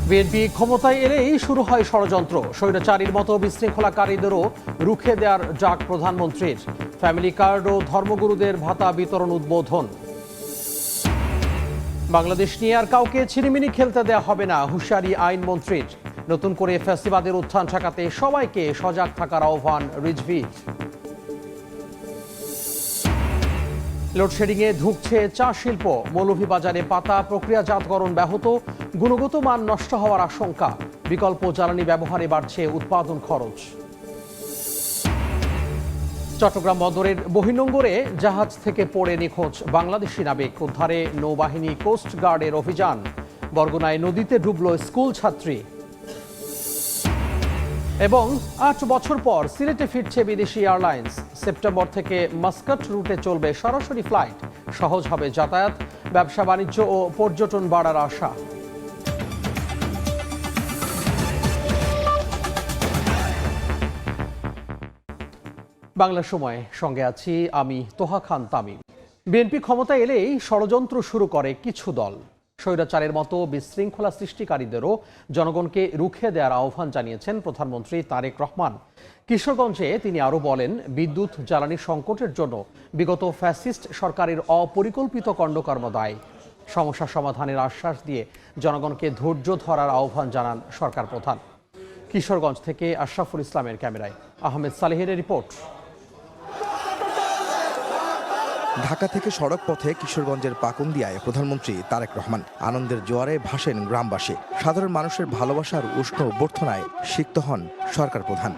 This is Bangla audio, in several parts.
বিএনপি ক্ষমতায় এলেই শুরু হয় ষড়যন্ত্র। স্বৈরাচারীর মতো বিশৃঙ্খলাকারীদেরও রুখে দেওয়ার ডাক প্রধানমন্ত্রীর। ফ্যামিলি কার্ড ও ধর্মগুরুদের ভাতা বিতরণ উদ্বোধন। বাংলাদেশ নিয়ে আর কাউকে ছিনিমিনি খেলতে দেওয়া হবে না, হুঁশিয়ারি আইনমন্ত্রীর। নতুন করে ফ্যাসিবাদের উত্থান ঠেকাতে সবাইকে সজাগ থাকার আহ্বান রিজভির। লোডশেডিংয়ে ধুঁকছে চা শিল্প। মৌলভীবাজারে পাতা প্রক্রিয়াজাতকরণ ব্যাহত, গুণগত মান নষ্ট হওয়ার আশঙ্কা। বিকল্প জ্বালানি ব্যবহারে বাড়ছে উৎপাদন খরচ। চট্টগ্রাম বন্দরের বহির্নোঙরে জাহাজ থেকে পড়ে নিখোঁজ বাংলাদেশি নাবিক। উদ্ধারে নৌবাহিনী, কোস্ট গার্ডের অভিযান। বরগুনায় নদীতে ডুবল স্কুল ছাত্রী। এবং ৮ বছর পর সিলেটে ফিরছে বিদেশি এয়ারলাইন্স। সেপ্টেম্বর থেকে মাস্কাট রুটে চলবে সরাসরি ফ্লাইট। সহজ হবে যাতায়াত, ব্যবসা বাণিজ্য ও পর্যটন বাড়ার আশা। বাংলা সময় সঙ্গে আছি আমি তোহা খান তামিম। বিএনপি ক্ষমতায় এলেই ষড়যন্ত্র শুরু করে কিছু দল। স্বৈরাচারের মতো বিশৃঙ্খলা সৃষ্টিকারীদেরও জনগণকে রুখে দেওয়ার আহ্বান জানিয়েছেন প্রধানমন্ত্রী তারেক রহমান। কিশোরগঞ্জে তিনি আরও বলেন, বিদ্যুৎ জ্বালানি সংকটের জন্য বিগত ফ্যাসিস্ট সরকারের অপরিকল্পিত কণ্ডকর্ম দায়ী। সমস্যা সমাধানের আশ্বাস দিয়ে জনগণকে ধৈর্য ধরার আহ্বান জানান সরকার প্রধান। কিশোরগঞ্জ থেকে আশরাফুল ইসলামের ক্যামেরায় আহমেদ সালেহের রিপোর্ট। ঢাকা থেকে সড়ক পথে কিশোরগঞ্জের পাকুন্দিয়ায় প্রধানমন্ত্রী তারেক রহমান। আনন্দের জোয়ারে ভাসেন গ্রামবাসী। সাধারণ মানুষের ভালোবাসার উষ্ণ অভ্যর্থনায় সিক্ত হন সরকার প্রধান।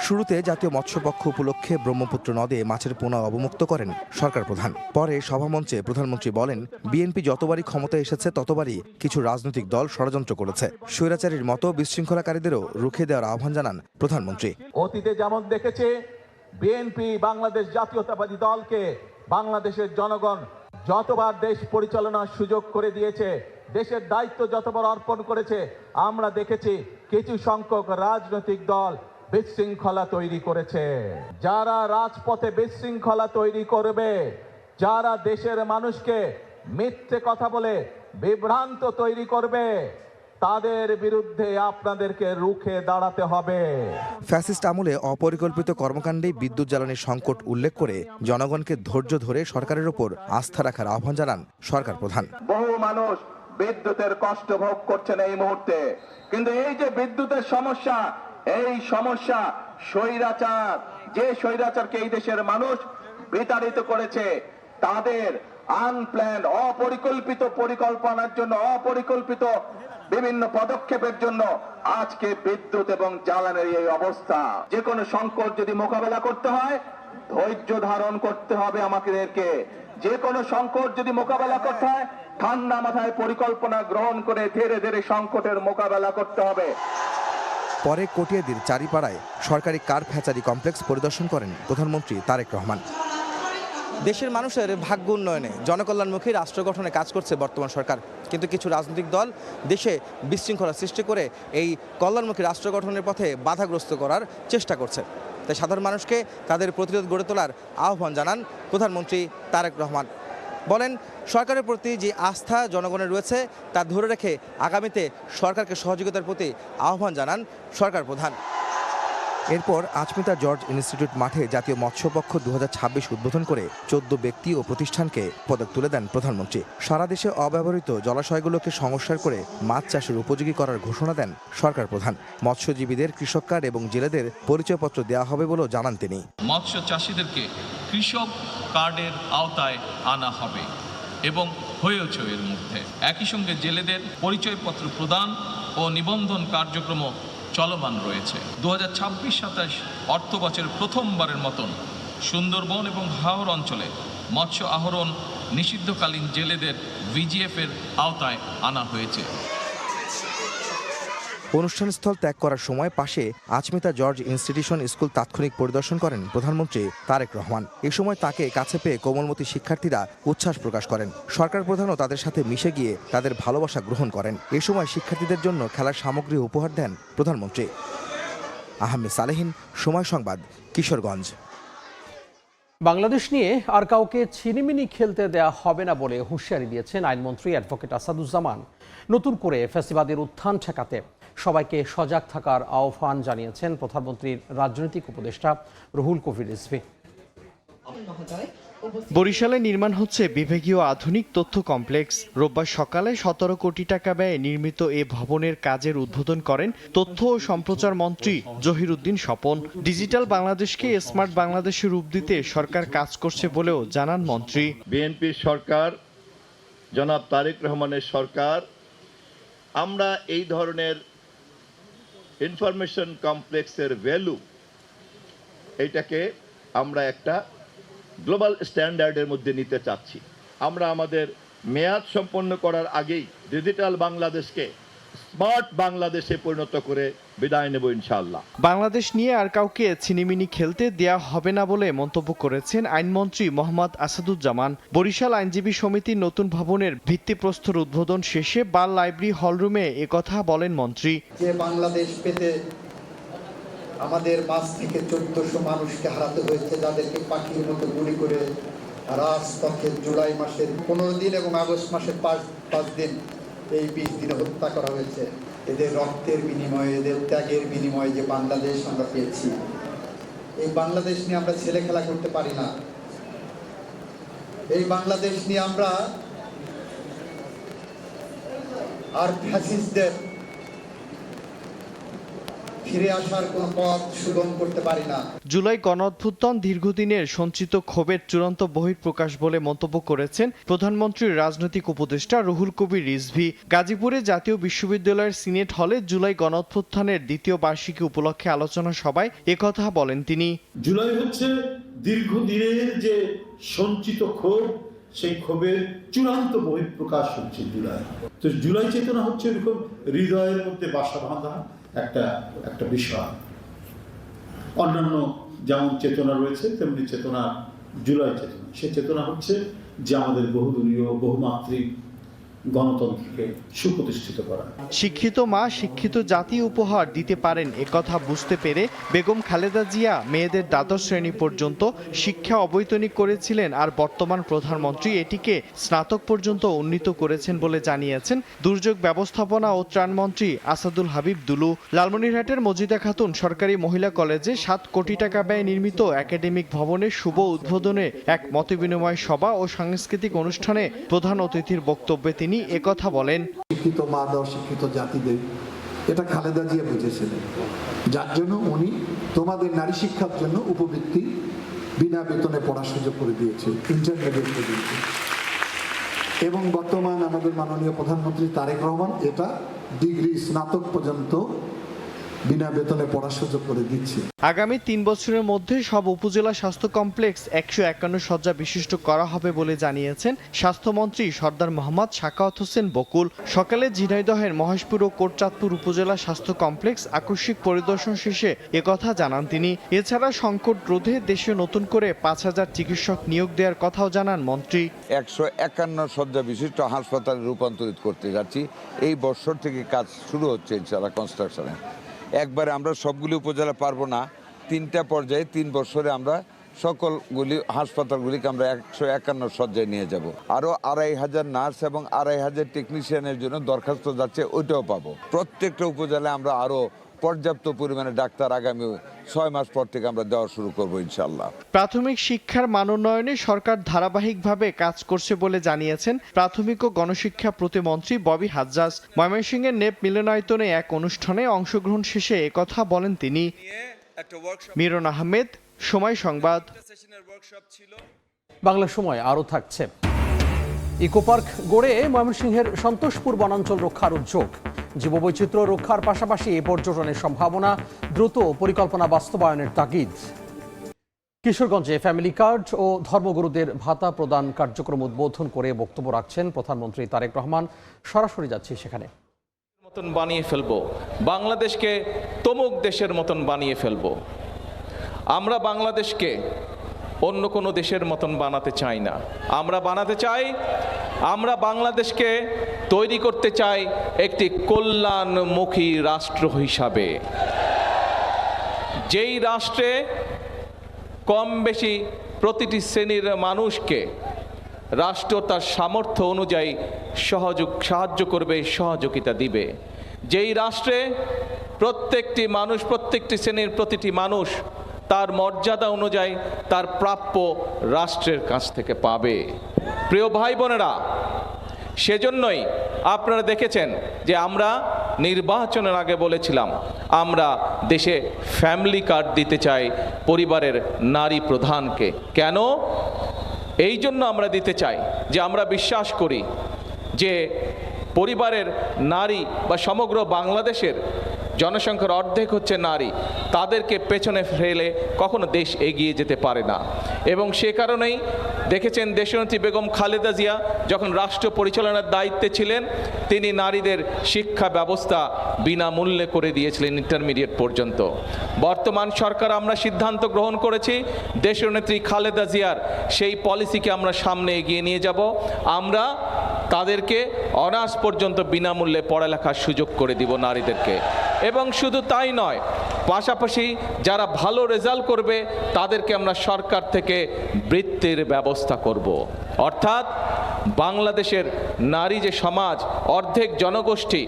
শুরুতে জাতীয় মৎস্যপক্ষ উপলক্ষে ব্রহ্মপুত্র নদে মাছের পোনা অবমুক্ত করেন সরকার প্রধান। পরে সভামঞ্চে প্রধানমন্ত্রী বলেন, বিএনপি যতবারই ক্ষমতায় এসেছে ততবারই কিছু রাজনৈতিক দল ষড়যন্ত্র করেছে। স্বৈরাচারীর মতো বিশৃঙ্খলাকারীদেরও রুখে দেওয়ার আহ্বান জানান প্রধানমন্ত্রী। অতীতে যেমন দেখেছে বিএনপি বাংলাদেশ জাতীয়তাবাদী দলকে বাংলাদেশের জনগণ যতবার দেশ পরিচালনার সুযোগ করে দিয়েছে, দেশের দায়িত্ব যতবার অর্পণ করেছে, আমরা দেখেছি কিছু সংখ্যক রাজনৈতিক দল বিশৃঙ্খলা তৈরি করেছে। যারা রাজপথে বিশৃঙ্খলা তৈরি করবে, যারা দেশের মানুষকে মিথ্যে কথা বলে বিভ্রান্ত তৈরি করবে, তাদের বিরুদ্ধে আপনাদেরকে রুখে দাঁড়াতে হবে। ফ্যাসিস্ট আমলে অপরিকল্পিত কর্মকাণ্ডে বিদ্যুৎ জ্বালানির সংকট উল্লেখ করে জনগণকে ধৈর্য ধরে সরকারের ওপর আস্থা রাখার আহ্বান জানান সরকার প্রধান। বহু মানুষ বিদ্যুতের কষ্ট ভোগ করছেন এই মুহূর্তে, কিন্তু এই যে বিদ্যুতের সমস্যা, এই সমস্যা স্বৈরাচার, যে স্বৈরাচারকে এই দেশের মানুষ বিতাড়িত করেছে, তাদের আনপ্ল্যান্ড অপরিকল্পিত পরিকল্পনার জন্য, অপরিকল্পিত বিভিন্ন পদক্ষেপের জন্য আজকে বিদ্যুৎ এবং জ্বালানির এই অবস্থা। যে কোনো সংকট যদি মোকাবেলা করতে হয়, ধৈর্য ধারণ করতে হবে আমাদেরকে। যে কোনো সংকট যদি মোকাবেলা করতে হয়, ঠান্ডা মাথায় পরিকল্পনা গ্রহণ করে ধীরে ধীরে সংকটের মোকাবেলা করতে হবে। পরে কটিয়াদীর চারিপাড়ায় সরকারি কার ফ্যাচারি কমপ্লেক্স পরিদর্শন করেন প্রধানমন্ত্রী তারেক রহমান। দেশের মানুষের ভাগ্য উন্নয়নে, জনকল্যাণমুখী রাষ্ট্র গঠনে কাজ করছে বর্তমান সরকার, কিন্তু কিছু রাজনৈতিক দল দেশে বিশৃঙ্খলা সৃষ্টি করে এই কল্যাণমুখী রাষ্ট্র গঠনের পথে বাধাগ্রস্ত করার চেষ্টা করছে। তাই সাধারণ মানুষকে তাদের প্রতিরোধ গড়ে তোলার আহ্বান জানান প্রধানমন্ত্রী তারেক রহমান। বলেন, সরকারের প্রতি যে আস্থা জনগণের রয়েছে তা ধরে রেখে আগামীতে সরকারকে সহযোগিতার প্রতি আহ্বান জানান সরকার প্রধান। এরপর আচমিতা জর্জ ইনস্টিটিউট মাঠে জাতীয় মৎস্যপক্ষ 2026 উদ্বোধন করে 14 ব্যক্তি ও প্রতিষ্ঠানকে পদক তুলে দেন প্রধানমন্ত্রী। সারা দেশে অব্যবহৃত জলাশয়গুলোকে সংস্কার করে মাছ চাষের উপযোগী করার ঘোষণা দেন সরকার প্রধান। মৎস্যজীবীদের কৃষক কার্ড এবং জেলেদের পরিচয়পত্র দেওয়া হবে বলেও জানান তিনি। মৎস্য চাষিদেরকে কৃষক কার্ডের আওতায় আনা হবে এবং হয়েছে এর মধ্যে। একই সঙ্গে জেলেদের পরিচয়পত্র প্রদান ও নিবন্ধন কার্যক্রম চলমান রয়েছে। 2026-27 অর্থ বছরের প্রথমবারের মতন সুন্দরবন এবং হাওর অঞ্চলে মৎস্য আহরণ নিষিদ্ধকালীন জেলেদের ভিজিএফ এর আওতায় আনা হয়েছে। অনুষ্ঠানস্থল ত্যাগ করার সময় পাশে আচমিতা জর্জ ইনস্টিটিউশন স্কুল তাৎক্ষণিক পরিদর্শন করেন প্রধানমন্ত্রী তারেক রহমান। এ সময় তাকে কাছে পেয়ে কোমলমতি শিক্ষার্থীরা উচ্ছ্বাস প্রকাশ করেন। সরকার প্রধানও তাদের সাথে মিশে গিয়ে তাদের ভালোবাসা গ্রহণ করেন। এ সময় শিক্ষার্থীদের জন্য খেলার সামগ্রী উপহার দেন প্রধানমন্ত্রী। আহমেদ সালেহিন, সময় সংবাদ, কিশোরগঞ্জ। বাংলাদেশ নিয়ে আর কাউকে ছিনিমিনি খেলতে দেয়া হবে না বলে হুঁশিয়ারি দিয়েছেন আইনমন্ত্রী অ্যাডভোকেট আসাদুজ্জামান। নতুন করে ফ্যাসিবাদের উত্থান ঠেকাতে সবাইকে সজাগ থাকার আহ্বান জানিয়েছেন প্রধানমন্ত্রীর রাজনৈতিক উপদেষ্টা রুহুল কবির রিজভী। বরিশালে নির্মাণ হচ্ছে বিভাগীয় আধুনিক তথ্য কমপ্লেক্স। রোববার সকালে 17 কোটি টাকা ব্যয়ে নির্মিত এ ভবনের কাজের উদ্বোধন করেন তথ্য ও সম্প্রচার মন্ত্রী জহিরুদ্দিন স্বপন। ডিজিটাল বাংলাদেশকে স্মার্ট বাংলাদেশে রূপ দিতে সরকার কাজ করছে বলেও জানান মন্ত্রী। বিএনপির সরকার, জনাব তারেক রহমানের সরকার, আমরা এই ধরনের ইনফরমেশন কমপ্লেক্সের ভ্যালু, এইটাকে আমরা একটা গ্লোবাল স্ট্যান্ডার্ডের মধ্যে নিতে চাচ্ছি। আমরা আমাদের মেয়াদ সম্পন্ন করার আগেই ডিজিটাল বাংলাদেশকে স্মার্ট বাংলাদেশে পরিণত করে বিদায় নেব ইনশাআল্লাহ। বাংলাদেশ নিয়ে আর কাউকে ছিনিমিনি খেলতে দেয়া হবে না বলে মন্তব্য করেছেন আইনমন্ত্রী মোহাম্মদ আসাদুজ্জামান। বরিশাল আইনজীবী সমিতির নতুন ভবনের ভিত্তিপ্রস্তর উদ্বোধন শেষে বাল লাইব্রেরি হলরুমে একথা বলেন মন্ত্রী। যে বাংলাদেশ পেতে আমাদের মাঝ থেকে 1400 মানুষকে হারাতে হয়েছে, যাদেরকে পাখির মতো গুলি করে রাজপথে জুলাই মাসের 15 দিন এবং আগস্ট মাসের 5 দিন, এই 20 দিনে হত্যা করা হয়েছে। এদের রক্তের বিনিময়ে, এদের ত্যাগের বিনিময়ে যে বাংলাদেশ আমরা পেয়েছি, এই বাংলাদেশ নিয়ে আমরা ছেলে খেলা করতে পারি না। এই বাংলাদেশ নিয়ে আমরা আর ফ্যাসিস্টদের ফিরে আসার কোন পথ সুগম করতে পারি না। জুলাই গণঅভ্যুত্থান দীর্ঘদিনের সঞ্চিত ক্ষোভের চূড়ান্ত বহিঃপ্রকাশ বলে মন্তব্য করেছেন প্রধানমন্ত্রীর রাজনৈতিক উপদেষ্টা রুহুল কবির রিজভী। গাজীপুরে জাতীয় বিশ্ববিদ্যালয়ের সিনেট হলে জুলাই গণঅভ্যুত্থানের দ্বিতীয় বার্ষিকী উপলক্ষে আলোচনা সভায় একথা বলেন তিনি। জুলাই হচ্ছে দীর্ঘদিনের যে সঞ্চিত ক্ষোভ, সেই ক্ষোভের চূড়ান্ত বহিঃপ্রকাশ হচ্ছে জুলাই। তো জুলাই চেতনা হচ্ছে এরকম হৃদয়ের মধ্যে বাসা বাঁধা একটা বিষয়। অন্যান্য যেমন চেতনা রয়েছে তেমনি চেতনা জুলাই চেতনা। সে চেতনা হচ্ছে যে আমাদের বহুদলীয় বহুমাত্রিক গণতন্ত্রকে সুপ্রতিষ্ঠিত করা। শিক্ষিত মা শিক্ষিত জাতি উপহার দিতে পারেন একথা বুঝতে পেরে বেগম খালেদা জিয়া মেয়েদের দ্বাদশ শ্রেণী পর্যন্ত শিক্ষা অবৈতনিক করেছিলেন, আর বর্তমান প্রধানমন্ত্রী এটিকে স্নাতক পর্যন্ত উন্নীত করেছেন বলে জানিয়েছেন দুর্যোগ ব্যবস্থাপনা ও ত্রাণমন্ত্রী আসাদুল হাবিব দুলু। লালমনিরহাটের মজিদা খাতুন সরকারি মহিলা কলেজে 7 কোটি টাকা ব্যয়ে নির্মিত একাডেমিক ভবনের শুভ উদ্বোধনে এক মতবিনিময় সভা ও সাংস্কৃতিক অনুষ্ঠানে প্রধান অতিথির বক্তব্যে তিনি একথা বলেন। শিক্ষিত মা দাও শিক্ষিত জাতিদের, এটা খালেদা জিয়া বুঝেছিলেন, যার জন্য উনি তোমাদের নারী শিক্ষার জন্য উপবৃত্তি বিনা বেতনে পড়ার সুযোগ করে দিয়েছে, ইন্টারমিডিয়েট পর্যন্ত। এবং বর্তমান আমাদের মাননীয় প্রধানমন্ত্রী তারেক রহমান এটা ডিগ্রি স্নাতক পর্যন্ত বিনা বেতনে পড়ার সুযোগ করে দিচ্ছে। আগামী 3 বছরের মধ্যে সব উপজেলা স্বাস্থ্য কমপ্লেক্স 151 শয্যা বিশিষ্ট করা হবে বলে জানিয়েছেন স্বাস্থ্যমন্ত্রী সর্দার মোহাম্মদ সাখাওয়াত হোসেন বকুল। সকালে ঝিনাইদহের মহেশপুর ও কোটচাঁদপুর উপজেলা স্বাস্থ্য কমপ্লেক্স আকস্মিক পরিদর্শন শেষে একথা জানান তিনি। এছাড়া সংকট রোধে দেশে নতুন করে 5000 চিকিৎসক নিয়োগ দেওয়ার কথাও জানান মন্ত্রী। 151 শয্যা বিশিষ্ট হাসপাতালে রূপান্তরিত করতে যাচ্ছি। এই বছর থেকে কাজ শুরু হচ্ছে ইনশাআল্লাহ কনস্ট্রাকশনে। একবারে আমরা সবগুলি উপজেলা পারবো না, 3টা পর্যায়ে 3 বছরে আমরা সকলগুলি হাসপাতালগুলিকে আমরা 151 শয্যায় নিয়ে যাব। আরও 2500 নার্স এবং 2500 টেকনিশিয়ানের জন্য দরখাস্ত যাচ্ছে, ওইটাও পাবো। প্রত্যেকটা উপজেলায় আমরা আরও পর্যাপ্ত পরিমাণে ডাক্তার আগামী 6 মাস পর থেকে আমরা দেওয়া শুরু করবো ইনশাআল্লাহ। প্রাথমিক শিক্ষার মান উন্নয়নে সরকার ধারাবাহিকভাবে কাজ করছে বলে জানিয়েছেন প্রাথমিক ও গণশিক্ষা প্রতিমন্ত্রী ববি হাজ্জাজ। ময়মনসিংহের নেপ মিলনায়তনে এক অনুষ্ঠানে অংশগ্রহণ শেষে একথা বলেন তিনি। মিরন আহমেদ, সময় সংবাদ। বাংলা সময় আরও থাকছে। ইকোপার্ক গড়ে ময়মনসিংহের সন্তোষপুর বনাঞ্চল রক্ষার উদ্যোগ। জীববৈচিত্র্য রক্ষার পাশাপাশি পর্যটনের সম্ভাবনা, দ্রুত পরিকল্পনা বাস্তবায়নের তাগিদ। কিশোরগঞ্জে ফ্যামিলি কার্ড ও ধর্মগুরুদের ভাতা প্রদান কার্যক্রম উদ্বোধন করে বক্তব্য রাখছেন প্রধানমন্ত্রী তারেক রহমান। সরাসরি যাচ্ছি সেখানে। মতন বানিয়ে ফেলবো বাংলাদেশকে, তমুক দেশের মতন বানিয়ে ফেলবো। আমরা বাংলাদেশকে অন্য কোনো দেশের মতন বানাতে চাই না। আমরা বাংলাদেশকে তৈরি করতে চাই একটি কল্যাণমুখী রাষ্ট্র হিসাবে, যেই রাষ্ট্রে কম বেশি প্রতিটি শ্রেণীর মানুষকে রাষ্ট্র তার সামর্থ্য অনুযায়ী সাহায্য করবে, সহযোগিতা দিবে। যেই রাষ্ট্রে প্রত্যেকটি মানুষ, প্রত্যেকটি শ্রেণীর প্রতিটি মানুষ তার মর্যাদা অনুযায়ী তার প্রাপ্য রাষ্ট্রের কাছ থেকে পাবে। প্রিয় ভাই বোনেরা, সেজন্যই আপনারা দেখেছেন যে আমরা নির্বাচনের আগে বলেছিলাম আমরা দেশে ফ্যামিলি কার্ড দিতে চাই পরিবারের নারী প্রধানকে। কেন? এই জন্য আমরা দিতে চাই যে আমরা বিশ্বাস করি যে পরিবারের নারী বা সমগ্র বাংলাদেশের জনসংখ্যার অর্ধেক হচ্ছে নারী, তাদেরকে পেছনে ফেলে কখনো দেশ এগিয়ে যেতে পারে না। এবং সে কারণেই দেখেছেন দেশনেত্রী বেগম খালেদা জিয়া যখন রাষ্ট্র পরিচালনার দায়িত্বে ছিলেন, তিনি নারীদের শিক্ষা ব্যবস্থা বিনামূল্যে করে দিয়েছিলেন ইন্টারমিডিয়েট পর্যন্ত। বর্তমান সরকার আমরা সিদ্ধান্ত গ্রহণ করেছি দেশনেত্রী খালেদা জিয়ার সেই পলিসিকে আমরা সামনে এগিয়ে নিয়ে যাব। আমরা তাদেরকে অনার্স পর্যন্ত বিনামূল্যে পড়ালেখার সুযোগ করে দিব নারীদেরকে। এবং শুধু তাই নয়, পাশাপাশি যারা ভালো রেজাল্ট করবে তাদেরকে আমরা সরকার থেকে বৃত্তির ব্যবস্থা করব। অর্থাৎ বাংলাদেশের নারী যে সমাজ, অর্ধেক জনগোষ্ঠী,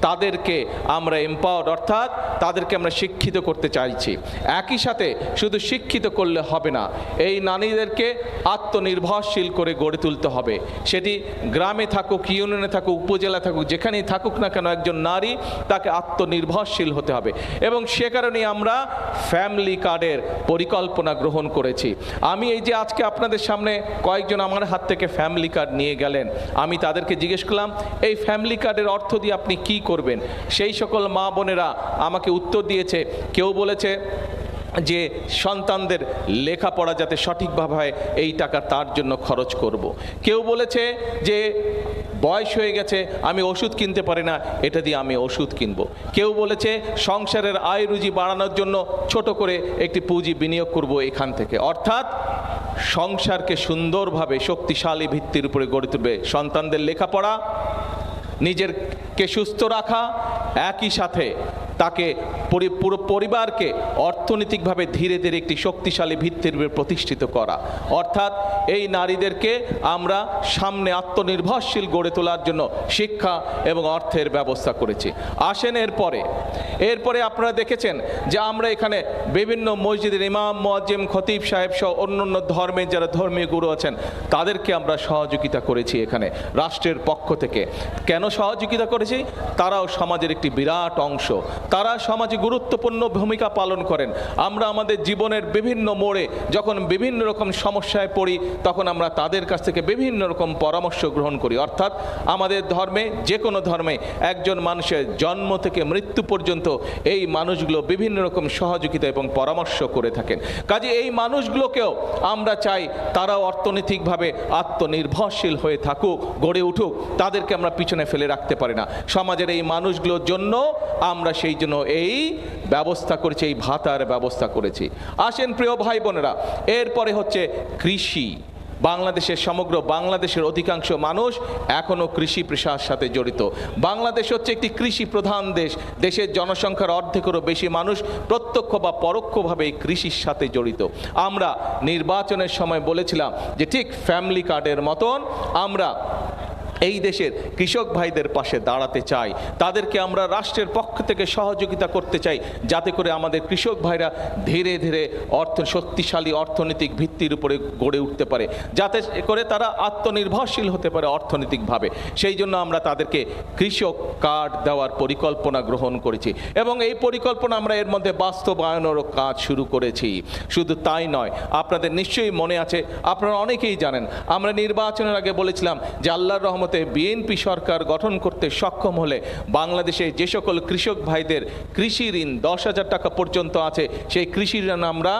তাদেরকে আমরা এম্পাওয়ার্ড, অর্থাৎ তাদেরকে আমরা শিক্ষিত করতে চাইছি। একই সাথে শুধু শিক্ষিত করলে হবে না, এই নারীদেরকে আত্মনির্ভরশীল করে গড়ে তুলতে হবে। সেটি গ্রামে থাকুক, ইউনিয়নে থাকুক, উপজেলা থাকুক, যেখানেই থাকুক না কেন একজন নারী তাকে আত্মনির্ভরশীল হতে হবে। এবং সে কারণে আমরা ফ্যামিলি কার্ডের পরিকল্পনা গ্রহণ করেছি। আমি এই যে আজকে আপনাদের সামনে কয়েকজন আমার হাত থেকে ফ্যামিলি কার্ড নিয়ে গেলেন, আমি তাদেরকে জিজ্ঞেস করলাম এই ফ্যামিলি কার্ডের অর্থ দিয়ে আপনি কি করবেন। সেই সকল মা বোনেরা আমাকে উত্তর দিয়েছে। কেউ বলেছে যে সন্তানদের লেখাপড়া যাতে সঠিকভাবে হয় এই টাকা তার জন্য খরচ করব। কেউ বলেছে যে বয়স হয়ে গেছে, আমি ওষুধ কিনতে পারি না, এটা দিয়ে আমি ওষুধ কিনবো। কেউ বলেছে সংসারের আয় রুজি বাড়ানোর জন্য ছোট করে একটি পুঁজি বিনিয়োগ করব এখান থেকে। অর্থাৎ সংসারকে সুন্দরভাবে শক্তিশালী ভিত্তির উপরে গড়ে তুলবে, সন্তানদের লেখাপড়া, নিজেরকে সুস্থ রাখা, একই সাথে তাকে পুরো পরিবারকে অর্থনৈতিকভাবে ধীরে ধীরে একটি শক্তিশালী ভিত্তির উপর প্রতিষ্ঠিত করা। অর্থাৎ এই নারীদেরকে আমরা সামনে আত্মনির্ভরশীল গড়ে তোলার জন্য শিক্ষা এবং অর্থের ব্যবস্থা করেছি। আসেন এরপরে আপনারা দেখেছেন যে আমরা এখানে বিভিন্ন মসজিদের ইমাম, মুয়াজ্জিম, খতিব সাহেব সহ অন্যান্য ধর্মের যারা ধর্মীয় গুরু আছেন তাদেরকে আমরা সহযোগিতা করেছি এখানে রাষ্ট্রের পক্ষ থেকে। কেন সহযোগিতা করেছি? তারাও সমাজের একটি বিরাট অংশ, তারা সমাজে গুরুত্বপূর্ণ ভূমিকা পালন করেন। আমরা আমাদের জীবনের বিভিন্ন মোড়ে যখন বিভিন্ন রকম সমস্যায় পড়ি তখন আমরা তাদের কাছ থেকে বিভিন্ন রকম পরামর্শ গ্রহণ করি। অর্থাৎ আমাদের ধর্মে, যে কোনো ধর্মে একজন মানুষের জন্ম থেকে মৃত্যু পর্যন্ত এই মানুষগুলো বিভিন্ন রকম সহযোগিতা এবং পরামর্শ করে থাকেন। কাজে এই মানুষগুলোকেও আমরা চাই তারাও অর্থনৈতিকভাবে আত্মনির্ভরশীল হয়ে থাকুক, গড়ে উঠুক, তাদেরকে আমরা পিছনে ফেলে রাখতে পারি না। সমাজের এই মানুষগুলোর জন্য আমরা সেই জন্য এই ব্যবস্থা করেছি, এই ভাতার ব্যবস্থা করেছি। আসেন প্রিয় ভাই বোনেরা, এরপরে হচ্ছে কৃষি। বাংলাদেশের সমগ্র বাংলাদেশের অধিকাংশ মানুষ এখনও কৃষি পেশার সাথে জড়িত। বাংলাদেশ হচ্ছে একটি কৃষি প্রধান দেশ। দেশের জনসংখ্যার অর্ধেকেরও বেশি মানুষ প্রত্যক্ষ বা পরোক্ষভাবে এই কৃষির সাথে জড়িত। আমরা নির্বাচনের সময় বলেছিলাম যে ঠিক ফ্যামিলি কার্ডের মতন আমরা এই দেশের কৃষক ভাইদের পাশে দাঁড়াতে চাই, তাদেরকে আমরা রাষ্ট্রের পক্ষ থেকে সহযোগিতা করতে চাই যাতে করে আমাদের কৃষক ভাইরা ধীরে ধীরে শক্তিশালী অর্থনৈতিক ভিত্তির উপরে গড়ে উঠতে পারে, যাতে করে তারা আত্মনির্ভরশীল হতে পারে অর্থনৈতিকভাবে। সেই জন্য আমরা তাদেরকে কৃষক কার্ড দেওয়ার পরিকল্পনা গ্রহণ করেছি এবং এই পরিকল্পনা আমরা এর মধ্যে বাস্তবায়নেরও কাজ শুরু করেছি। শুধু তাই নয়, আপনাদের নিশ্চয়ই মনে আছে, আপনারা অনেকেই জানেন, আমরা নির্বাচনের আগে বলেছিলাম যে আল্লাহর রহমতে বিএনপি সরকার গঠন করতে সক্ষম হলে বাংলাদেশে যে সকল কৃষক ভাইদের কৃষি ঋণ 10,000 টাকা পর্যন্ত আছে, সেই কৃষি ঋণ আমরা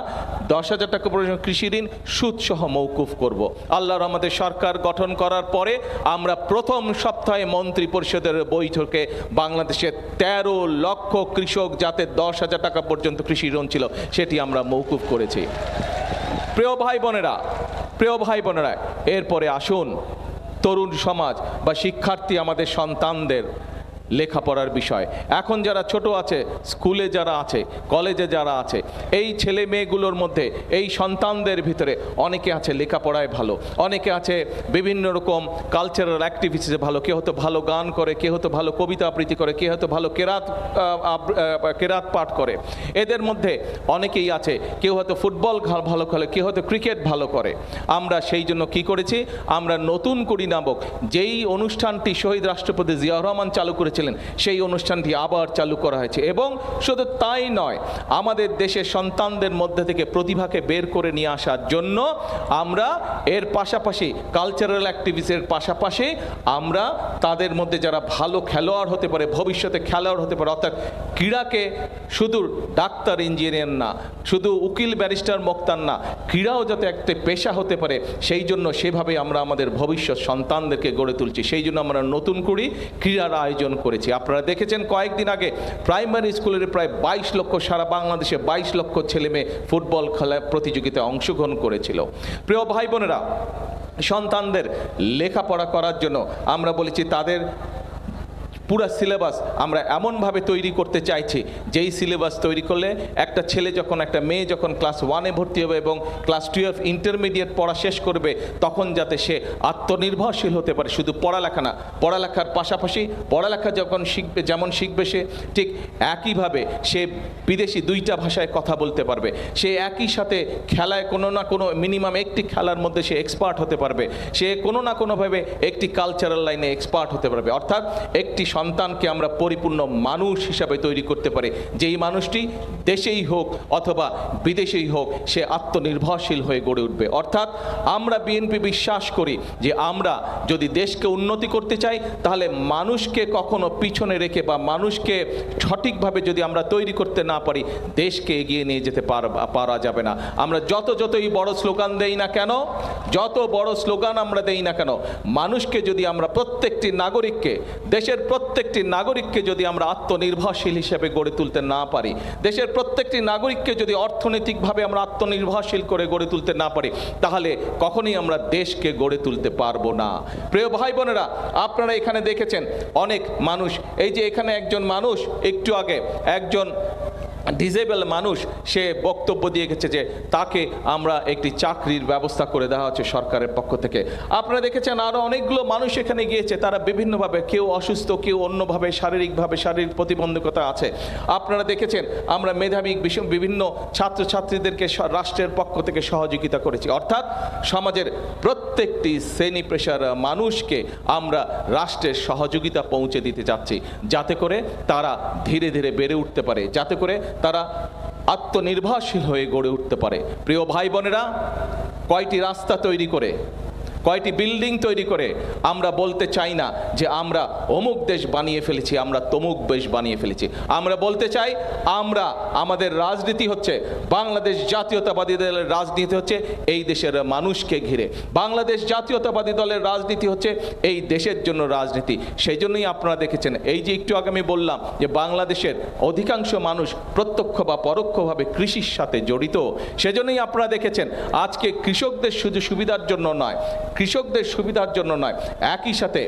10,000 টাকা পর্যন্ত কৃষি ঋণ সুদসহ মৌকুফ করব। আল্লাহর রহমতে সরকার গঠন করার পরে আমরা প্রথম সপ্তাহে মন্ত্রী পরিষদের বৈঠকে বাংলাদেশের 13 লক্ষ কৃষক যাতে 10,000 টাকা পর্যন্ত কৃষি ঋণ ছিল সেটি আমরা মৌকুফ করেছি। প্রিয় ভাই বোনেরা, এরপরে আসুন তরুণ সমাজ বা শিক্ষার্থী আমাদের সন্তানদের লেখাপড়ার বিষয়। এখন যারা ছোট আছে, স্কুলে যারা আছে, কলেজে যারা আছে, এই ছেলে মেয়েগুলোর মধ্যে এই সন্তানদের ভিতরে অনেকে আছে লেখাপড়ায় ভালো, অনেকে আছে বিভিন্ন রকম কালচারাল অ্যাক্টিভিটিসে ভালো, কেউ হয়তো ভালো গান করে, কেউ হয়তো ভালো কবিতা আবৃত্তি করে, কেউ হয়তো ভালো কেরাত পাঠ করে। এদের মধ্যে অনেকেই আছে, কেউ হয়তো ফুটবল ভালো খেলে, কেউ হয়তো ক্রিকেট ভালো করে। আমরা সেই জন্য কি করেছি, আমরা নতুন কুড়ি নামক যেই অনুষ্ঠানটি শহীদ রাষ্ট্রপতি জিয়াউর রহমান চালু করেছিলেন, সেই অনুষ্ঠানটি আবার চালু করা হয়েছে। এবং শুধু তাই নয়, আমাদের দেশের সন্তানদের মধ্যে থেকে প্রতিভাকে বের করে নিয়ে আসার জন্য আমরা এর পাশাপাশি কালচারাল অ্যাক্টিভিটিসের পাশাপাশি আমরা তাদের মধ্যে যারা ভালো খেলোয়াড় হতে পারে, ভবিষ্যতে খেলোয়াড় হতে পারে, অর্থাৎ ক্রীড়াকে শুধু ডাক্তার ইঞ্জিনিয়ার না, শুধু উকিল ব্যারিস্টার মোক্তার না, ক্রীড়াও যাতে একটা পেশা হতে পারে, সেই জন্য সেভাবে আমরা আমাদের ভবিষ্যৎ সন্তানদেরকে গড়ে তুলছি। সেই জন্য আমরা নতুন করে ক্রীড়ার আয়োজন করেছি। আপনারা দেখেছেন কয়েকদিন আগে প্রাইমারি স্কুলের প্রায় 22 লক্ষ, সারা বাংলাদেশে 22 লক্ষ ছেলে মেয়ে ফুটবল খেলা প্রতিযোগিতায় অংশগ্রহণ করেছিল। প্রিয় ভাই বোনেরা, সন্তানদের লেখাপড়া করার জন্য আমরা বলেছি তাদের পুরা সিলেবাস আমরা এমনভাবে তৈরি করতে চাইছি, যেই সিলেবাস তৈরি করলে একটা ছেলে যখন, একটা মেয়ে যখন ক্লাস 1-এ ভর্তি হবে এবং ক্লাস 12 ইন্টারমিডিয়েট পড়া শেষ করবে, তখন যাতে সে আত্মনির্ভরশীল হতে পারে। শুধু পড়ালেখা না, পড়ালেখার পাশাপাশি পড়ালেখা যখন শিখবে, যেমন শিখবে সে ঠিক একইভাবে সে বিদেশি 2টা ভাষায় কথা বলতে পারবে। সে একই সাথে খেলায় কোনো না কোনো মিনিমাম একটি খেলার মধ্যে সে এক্সপার্ট হতে পারবে। সে কোনো না কোনোভাবে একটি কালচারাল লাইনে এক্সপার্ট হতে পারবে। অর্থাৎ একটি সন্তানকে আমরা পরিপূর্ণ মানুষ হিসাবে তৈরি করতে পারি, যেই মানুষটি দেশেই হোক অথবা বিদেশেই হোক সে আত্মনির্ভরশীল হয়ে গড়ে উঠবে। অর্থাৎ আমরা বিএনপি বিশ্বাস করি যে আমরা যদি দেশকে উন্নতি করতে চাই, তাহলে মানুষকে কখনো পিছনে রেখে বা মানুষকে সঠিকভাবে যদি আমরা তৈরি করতে না পারি, দেশকে এগিয়ে নিয়ে যেতে পারা যাবে না। আমরা যতই বড় স্লোগান দেই না কেন, যত বড় স্লোগান আমরা দেই না কেন, মানুষকে যদি আমরা প্রত্যেকটি নাগরিককে, দেশের প্রত্যেকটি নাগরিককে যদি আমরা আত্মনির্ভরশীল হিসেবে গড়ে তুলতে না পারি, দেশের প্রত্যেকটি নাগরিককে যদি অর্থনৈতিকভাবে আমরা আত্মনির্ভরশীল করে গড়ে তুলতে না পারি, তাহলে কখনোই আমরা দেশকে গড়ে তুলতে পারবো না। প্রিয় ভাই বোনেরা, আপনারা এখানে দেখেছেন অনেক মানুষ, এই যে এখানে একজন মানুষ একটু আগে, একজন ডিসেবল মানুষ, সে বক্তব্য দিয়ে গেছে যে তাকে আমরা একটি চাকরির ব্যবস্থা করে দেওয়া হচ্ছে সরকারের পক্ষ থেকে। আপনারা দেখেছেন আরও অনেকগুলো মানুষ এখানে গিয়েছে, তারা বিভিন্নভাবে, কেউ অসুস্থ, কেউ অন্যভাবে শারীরিক প্রতিবন্ধকতা আছে। আপনারা দেখেছেন আমরা মেধাবী বিভিন্ন ছাত্রছাত্রীদেরকে রাষ্ট্রের পক্ষ থেকে সহযোগিতা করেছি। অর্থাৎ সমাজের প্রত্যেকটি শ্রেণী পেশার মানুষকে আমরা রাষ্ট্রের সহযোগিতা পৌঁছে দিতে চাচ্ছি, যাতে করে তারা ধীরে ধীরে বেড়ে উঠতে পারে, যাতে করে তারা আত্মনির্ভরশীল হয়ে গড়ে উঠতে পারে। প্রিয় ভাই বোনেরা, কয়টি রাস্তা তৈরি করে, কয়টি বিল্ডিং তৈরি করে আমরা বলতে চাই না যে আমরা অমুক দেশ বানিয়ে ফেলেছি, আমরা তমুক দেশ বানিয়ে ফেলেছি। আমরা বলতে চাই আমাদের রাজনীতি হচ্ছে, বাংলাদেশ জাতীয়তাবাদী দলের রাজনীতি হচ্ছে এই দেশের মানুষকে ঘিরে। বাংলাদেশ জাতীয়তাবাদী দলের রাজনীতি হচ্ছে এই দেশের জন্য রাজনীতি। সেই জন্যই আপনারা দেখেছেন, এই যে একটু আগে আমি বললাম যে বাংলাদেশের অধিকাংশ মানুষ প্রত্যক্ষ বা পরোক্ষভাবে কৃষির সাথে জড়িত। সেজন্যই আপনারা দেখেছেন আজকে কৃষকদের শুধু সুবিধার জন্য নয়, একই সাথে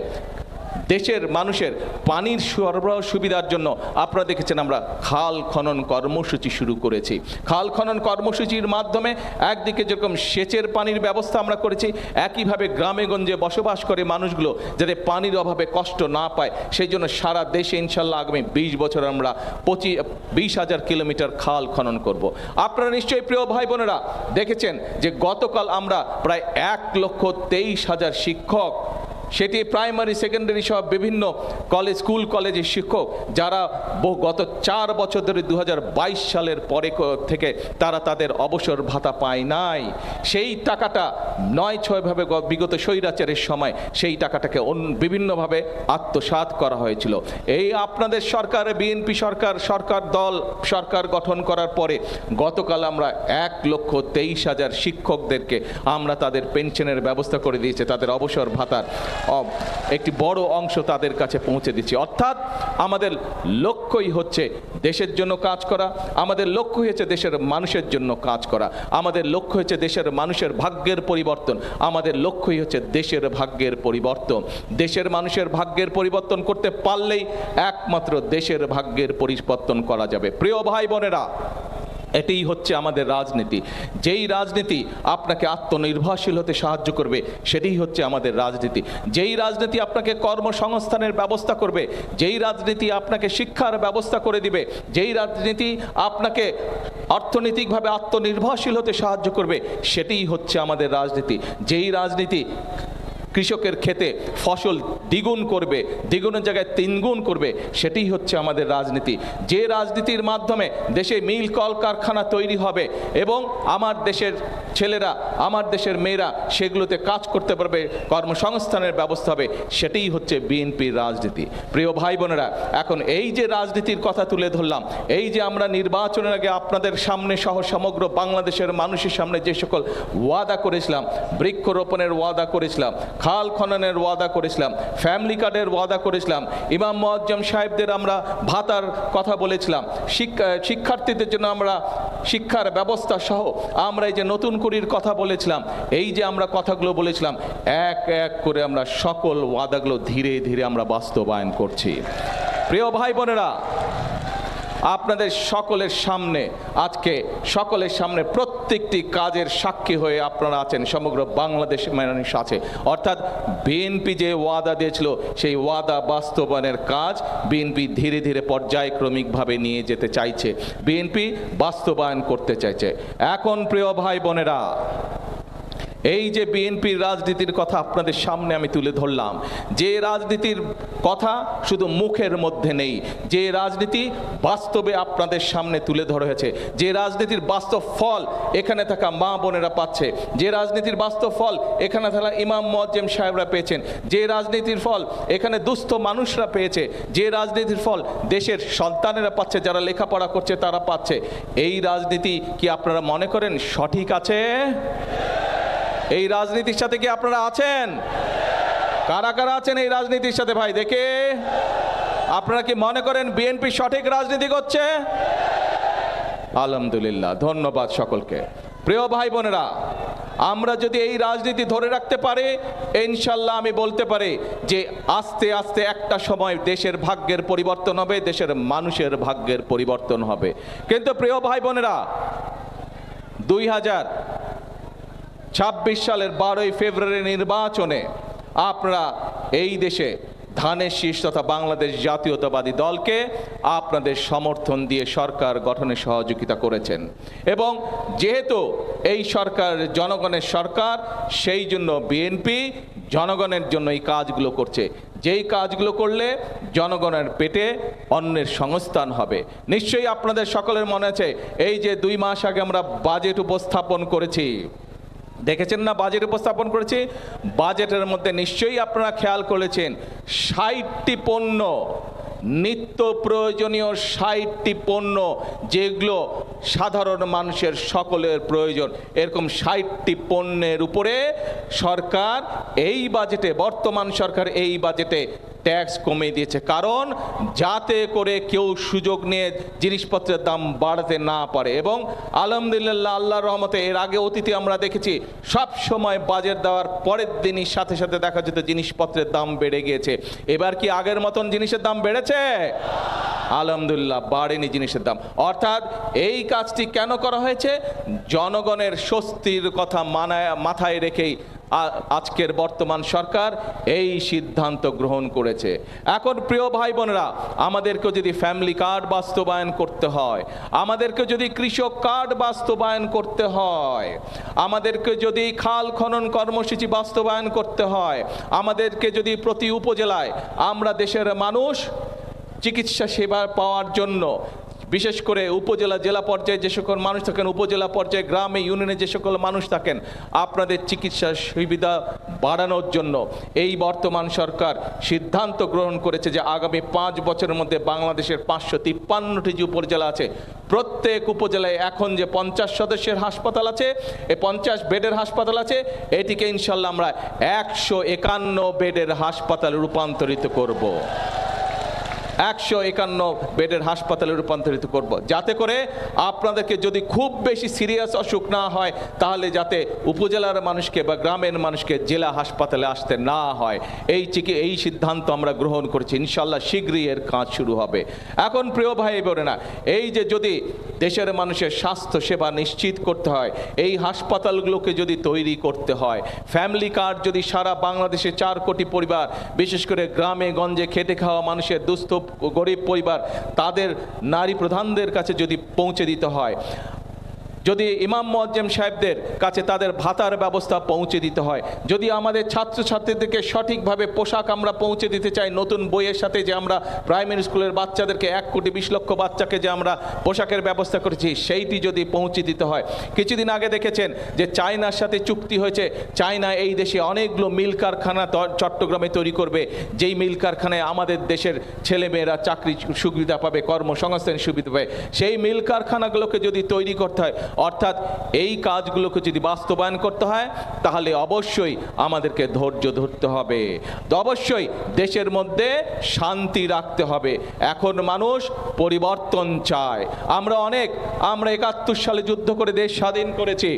দেশের মানুষের পানির সরবরাহ সুবিধার জন্য আপনারা দেখেছেন আমরা খাল খনন কর্মসূচি শুরু করেছি। খাল খনন কর্মসূচির মাধ্যমে একদিকে যেরকম সেচের পানির ব্যবস্থা আমরা করেছি, একইভাবে গ্রামে গঞ্জে বসবাস করে মানুষগুলো যাতে পানির অভাবে কষ্ট না পায়, সেই জন্য সারা দেশে ইনশাল্লাহ আগামী 20 বছর আমরা 20,000 কিলোমিটার খাল খনন করব। আপনারা নিশ্চয়ই প্রিয় ভাই বোনেরা দেখেছেন যে গতকাল আমরা প্রায় 1,23,000 শিক্ষক, সেটি প্রাইমারি, সেকেন্ডারি সহ বিভিন্ন স্কুল কলেজের শিক্ষক যারা গত 4 বছর ধরে 2022 সালের পরে থেকে তারা তাদের অবসর ভাতা পায় নাই, সেই টাকাটা 9-6 ভাবে বিগত স্বৈরাচারের সময় সেই টাকাটাকে বিভিন্নভাবে আত্মসাৎ করা হয়েছিল। এই আপনাদের সরকার, বিএনপি সরকার গঠন করার পরে গতকাল আমরা 1,23,000 শিক্ষকদেরকে আমরা তাদের পেনশনের ব্যবস্থা করে দিয়েছে, তাদের অবসর ভাতার। একটি বড় অংশ তাদের কাছে পৌঁছে দিচ্ছি। অর্থাৎ আমাদের লক্ষ্যই হচ্ছে দেশের জন্য কাজ করা, আমাদের লক্ষ্য হচ্ছে দেশের মানুষের জন্য কাজ করা, আমাদের লক্ষ্য হচ্ছে দেশের মানুষের ভাগ্যের পরিবর্তন, আমাদের লক্ষ্যই হচ্ছে দেশের ভাগ্যের পরিবর্তন। দেশের মানুষের ভাগ্যের পরিবর্তন করতে পারলেই একমাত্র দেশের ভাগ্যের পরিবর্তন করা যাবে। প্রিয় ভাই বোনেরা, এটাই হচ্ছে আমাদের রাজনীতি। যেই রাজনীতি আপনাকে আত্মনির্ভরশীল হতে সাহায্য করবে সেটাই হচ্ছে আমাদের রাজনীতি। যেই রাজনীতি আপনাকে কর্মসংস্থানের ব্যবস্থা করবে, যেই রাজনীতি আপনাকে শিক্ষার ব্যবস্থা করে দিবে, যেই রাজনীতি আপনাকে অর্থনৈতিকভাবে আত্মনির্ভরশীল হতে সাহায্য করবে সেটাই হচ্ছে আমাদের রাজনীতি। যেই রাজনীতি কৃষকের ক্ষেতে ফসল দ্বিগুণ করবে, দ্বিগুণের জায়গায় তিনগুণ করবে, সেটাই হচ্ছে আমাদের রাজনীতি। যে রাজনীতির মাধ্যমে দেশে মিল কলকারখানা তৈরি হবে এবং আমার দেশের ছেলেরা, আমার দেশের মেয়েরা সেগুলোতে কাজ করতে পারবে, কর্মসংস্থানের ব্যবস্থা হবে, সেটাই হচ্ছে বিএনপির রাজনীতি। প্রিয় ভাই বোনেরা, এখন এই যে রাজনীতির কথা তুলে ধরলাম, এই যে আমরা নির্বাচনের আগে আপনাদের সামনে সহ সমগ্র বাংলাদেশের মানুষের সামনে যে সকল ওয়াদা করেছিলাম, বৃক্ষরোপণের ওয়াদা করেছিলাম, খাল খননের ওয়াদা করেছিলাম, ফ্যামিলি কার্ডের ওয়াদা করেছিলাম, ইমাম মুয়াজ্জম সাহেবদের আমরা ভাতার কথা বলেছিলাম, শিক্ষার্থীদের জন্য আমরা শিক্ষার ব্যবস্থা সহ আমরা এই যে নতুন করির কথা বলেছিলাম, এই যে আমরা কথাগুলো বলেছিলাম, এক এক করে আমরা সকল ওয়াদাগুলো ধীরে ধীরে আমরা বাস্তবায়ন করছি। প্রিয় ভাই বোনেরা, আপনাদের সকলের সামনে আজকে সকলের সামনে প্রত্যেকটি কাজের সাক্ষী হয়ে আপনারা আছেন, সমগ্র বাংলাদেশ মানুষ আছে। অর্থাৎ বিএনপি যে ওয়াদা দিয়েছিল সেই ওয়াদা বাস্তবায়নের কাজ বিএনপি ধীরে ধীরে পর্যায়ক্রমিকভাবে নিয়ে যেতে চাইছে, বিএনপি বাস্তবায়ন করতে চাইছে। এখন প্রিয় ভাই বোনেরা, এই যে বিএনপির রাজনীতির কথা আপনাদের সামনে আমি তুলে ধরলাম, যে রাজনীতির কথা শুধু মুখের মধ্যে নেই, যে রাজনীতি বাস্তবে আপনাদের সামনে তুলে ধরা হয়েছে, যে রাজনীতির বাস্তব ফল এখানে থাকা মা বোনেরা পাচ্ছে, যে রাজনীতির বাস্তব ফল এখানে থাকা ইমাম মুয়াজ্জম সাহেবরা পেয়েছেন, যে রাজনীতির ফল এখানে দুস্থ মানুষরা পেয়েছে, যে রাজনীতির ফল দেশের সন্তানেরা পাচ্ছে, যারা লেখাপড়া করছে তারা পাচ্ছে, এই রাজনীতি কি আপনারা মনে করেন সঠিক আছে? এই রাজনীতির সাথে কি আপনারা আছেন? কারা কারা আছেন এই রাজনীতির সাথে? ভাই দেখে, আপনারা কি মনে করেন বিএনপি সঠিক রাজনীতি করছে? আলহামদুলিল্লাহ, ধন্যবাদ সকলকে। প্রিয় ভাই বোনেরা, আমরা যদি এই রাজনীতি ধরে রাখতে পারি, ইনশাল্লাহ আমি বলতে পারি যে আস্তে আস্তে একটা সময় দেশের ভাগ্যের পরিবর্তন হবে, দেশের মানুষের ভাগ্যের পরিবর্তন হবে। কিন্তু প্রিয় ভাই বোনেরা, 2026 সালের 12ই ফেব্রুয়ারি নির্বাচনে আপনারা এই দেশে ধানের শীষ তথা বাংলাদেশ জাতীয়তাবাদী দলকে আপনাদের সমর্থন দিয়ে সরকার গঠনে সহযোগিতা করেছেন, এবং যেহেতু এই সরকার জনগণের সরকার, সেই জন্য বিএনপি জনগণের জন্য এই কাজগুলো করছে। যেই কাজগুলো করলে জনগণের পেটে অন্নের সংস্থান হবে। নিশ্চয়ই আপনাদের সকলের মনে আছে, এই যে 2 মাস আগে আমরা বাজেট উপস্থাপন করেছি, দেখেছেন না? বাজেট উপস্থাপন করেছি, বাজেটের মধ্যে নিশ্চয়ই আপনারা খেয়াল করেছেন 60টি পণ্য, নিত্য প্রয়োজনীয় 60টি পণ্য যেগুলো সাধারণ মানুষের সকলের প্রয়োজন, এরকম 60টি পণ্যের উপরে সরকার এই বাজেটে, বর্তমান সরকার এই বাজেটে ট্যাক্স কমিয়ে দিয়েছে, কারণ যাতে করে কেউ সুযোগ নিয়ে জিনিসপত্রের দাম বাড়াতে না পারে। এবং আলহামদুলিল্লাহ, আল্লাহর রহমতে এর আগে অতীতে আমরা দেখেছি সব সময় বাজেট দেওয়ার পরের দিনই সাথে সাথে দেখা যেত জিনিসপত্রের দাম বেড়ে গিয়েছে। এবার কি আগের মতন জিনিসের দাম বেড়েছে? আলহামদুলিল্লাহ, বাড়েনি জিনিসের দাম। অর্থাৎ এই কাজটি কেন করা হয়েছে? জনগণের স্বস্তির কথা মাথায় রেখেই আজকের বর্তমান সরকার এই সিদ্ধান্ত গ্রহণ করেছে। এখন প্রিয় ভাই বোনেরা, আমাদেরকে যদি ফ্যামিলি কার্ড বাস্তবায়ন করতে হয়, আমাদেরকে যদি কৃষক কার্ড বাস্তবায়ন করতে হয়, আমাদেরকে যদি খাল খনন কর্মসূচি বাস্তবায়ন করতে হয়, আমাদেরকে যদি প্রতি উপজেলায় আমরা দেশের মানুষ চিকিৎসা সেবা পাওয়ার জন্য বিশেষ করে উপজেলা জেলা পর্যায়ে যে সকল মানুষ থাকেন, উপজেলা পর্যায়ে গ্রামে ইউনিয়নে যে সকল মানুষ থাকেন, আপনাদের চিকিৎসা সুবিধা বাড়ানোর জন্য এই বর্তমান সরকার সিদ্ধান্ত গ্রহণ করেছে যে আগামী 5 বছরের মধ্যে বাংলাদেশের 553টি যে উপজেলা আছে, প্রত্যেক উপজেলায় এখন যে 50 সদস্যের হাসপাতাল আছে, এই 50 বেডের হাসপাতাল আছে, এটিকে ইনশাল্লাহ আমরা 151 বেডের হাসপাতালে রূপান্তরিত করব। 151 বেডের হাসপাতালে রূপান্তরিত করব, যাতে করে আপনাদেরকে যদি খুব বেশি সিরিয়াস অসুখ না হয়, তাহলে যাতে উপজেলার মানুষকে বা গ্রামের মানুষকে জেলা হাসপাতালে আসতে না হয়। এই সিদ্ধান্ত আমরা গ্রহণ করেছি। ইনশাল্লাহ শীঘ্রই এর কাজ শুরু হবে। এখন প্রিয় ভাই বোনেরা, এই যে যদি দেশের মানুষের স্বাস্থ্য সেবা নিশ্চিত করতে হয়, এই হাসপাতালগুলোকে যদি তৈরি করতে হয়, ফ্যামিলি কার্ড যদি সারা বাংলাদেশে 4 কোটি পরিবার, বিশেষ করে গ্রামে গঞ্জে খেটে খাওয়া মানুষের দুস্থ গরিব পরিবার, তাদের নারী প্রধানদের কাছে যদি পৌঁছে দিতে হয়, যদি ইমাম মুয়াজ্জিম সাহেবদের কাছে তাদের ভাতার ব্যবস্থা পৌঁছে দিতে হয়, যদি আমাদের ছাত্রছাত্রীদেরকে সঠিকভাবে পোশাক আমরা পৌঁছে দিতে চাই, নতুন বইয়ের সাথে যে আমরা প্রাইমারি স্কুলের বাচ্চাদেরকে 1,20,00,000 বাচ্চাকে যে আমরা পোশাকের ব্যবস্থা করেছি, সেইটি যদি পৌঁছে দিতে হয়। কিছুদিন আগে দেখেছেন যে চায়নার সাথে চুক্তি হয়েছে, চায়না এই দেশে অনেকগুলো মিল কারখানা চট্টগ্রামে তৈরি করবে, যেই মিল কারখানায় আমাদের দেশের ছেলেমেয়েরা চাকরি সুবিধা পাবে, কর্মসংস্থানের সুবিধা পাবে। সেই মিল কারখানাগুলোকে যদি তৈরি করতে হয়, অর্থাৎ এই কাজগুলোকে যদি বাস্তবায়ন করতে হয়, তাহলে অবশ্যই আমাদেরকে ধৈর্য ধরতে হবে, অবশ্যই দেশের মধ্যে শান্তি রাখতে হবে। এখন মানুষ পরিবর্তন চায়। আমরা 71 সালে যুদ্ধ করে দেশ স্বাধীন করেছি,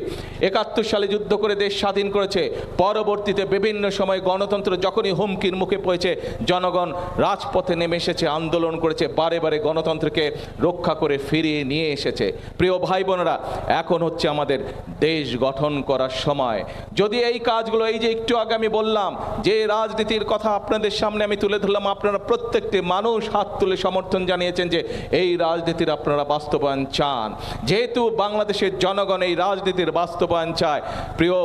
71 সালে যুদ্ধ করে দেশ স্বাধীন করেছে। পরবর্তীতে বিভিন্ন সময় গণতন্ত্র যখনই হুমকির মুখে পড়েছে, জনগণ রাজপথে নেমে এসেছে, আন্দোলন করেছে, বারে বারে গণতন্ত্রকে রক্ষা করে ফিরিয়ে নিয়ে এসেছে। প্রিয় ভাই বোনেরা, এখন হচ্ছে আমাদের দেশ গঠন করার সময়। যদি এই কাজগুলো, এই যে একটু আগে আমি বললাম যে রাজনীতির কথা আপনাদের সামনে আমি তুলে ধরলাম, আপনারা প্রত্যেকটি মানুষ হাত তুলে সমর্থন জানিয়েছেন যে এই রাজনীতির আপনারা বাস্তবায়ন চান। যেহেতু বাংলাদেশের জনগণ এই রাজনীতির বাস্তবায়ন চায়, প্রিয়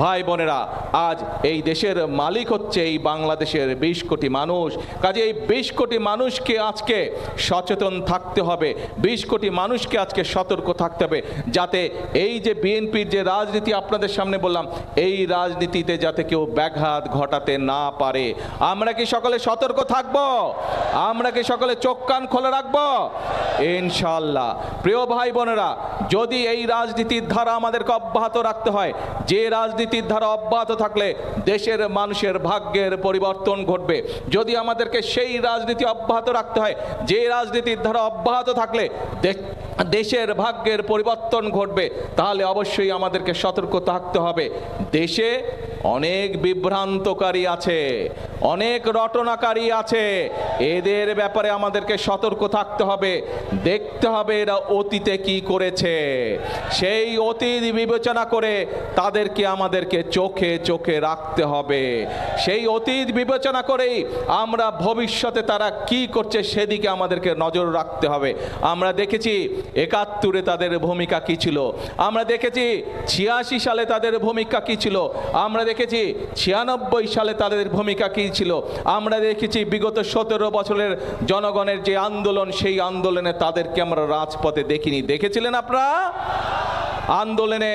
ভাই বোনেরা, আজ এই দেশের মালিক হচ্ছে এই বাংলাদেশের 20 কোটি মানুষ। কাজে এই 20 কোটি মানুষকে আজকে সচেতন থাকতে হবে, 20 কোটি মানুষকে আজকে সতর্ক থাকতে হবে, যাতে এই যে বিএনপির যে রাজনীতি আপনাদের সামনে বললাম, এই রাজনীতিতে যাতে কেউ ব্যাঘাত ঘটাতে না পারে। আমরা কি সকলে সতর্ক থাকব? আমরা কি সকলে চোখ কান খোলা রাখব? ইনশাআল্লাহ। প্রিয় ভাই বোনেরা, যদি এই রাজনীতির ধারা আমাদেরকে অব্যাহত রাখতে হয়, যে রাজনীতির ধারা অব্যাহত থাকলে দেশের মানুষের ভাগ্যের পরিবর্তন ঘটবে। যদি আমাদেরকে সেই রাজনীতি অব্যাহত রাখতে হয়, যে রাজনীতির ধারা অব্যাহত থাকলে দেশের ভাগ্যের পরিবর্তন ঘটবে, তাহলে অবশ্যই আমাদেরকে সতর্ক থাকতে হবে। দেশে অনেক বিভ্রান্তকারী আছে, অনেক রটনাকারী আছে, এদের ব্যাপারে আমাদেরকে সতর্ক থাকতে হবে। দেখতে হবে এরা অতীতে কি করেছে, সেই অতীত বিবেচনা করে তাদেরকে আমাদেরকে চোখে চোখে রাখতে হবে। সেই অতীত বিবেচনা করেই আমরা ভবিষ্যতে তারা কি করছে সেদিকে আমাদেরকে নজর রাখতে হবে। আমরা দেখেছি 71-এ তাদের ভূমিকা কি ছিল, আমরা দেখেছি 86 সালে তাদের ভূমিকা কি ছিল, আমরা দেখেছি 96 সালে তাদের ভূমিকা কি ছিল, আমরা দেখেছি বিগত 17 বছরের জনগণের যে আন্দোলন, সেই আন্দোলনে তাদেরকে আমরা রাজপথে দেখিনি। দেখেছিলেন আপনারা? আন্দোলনে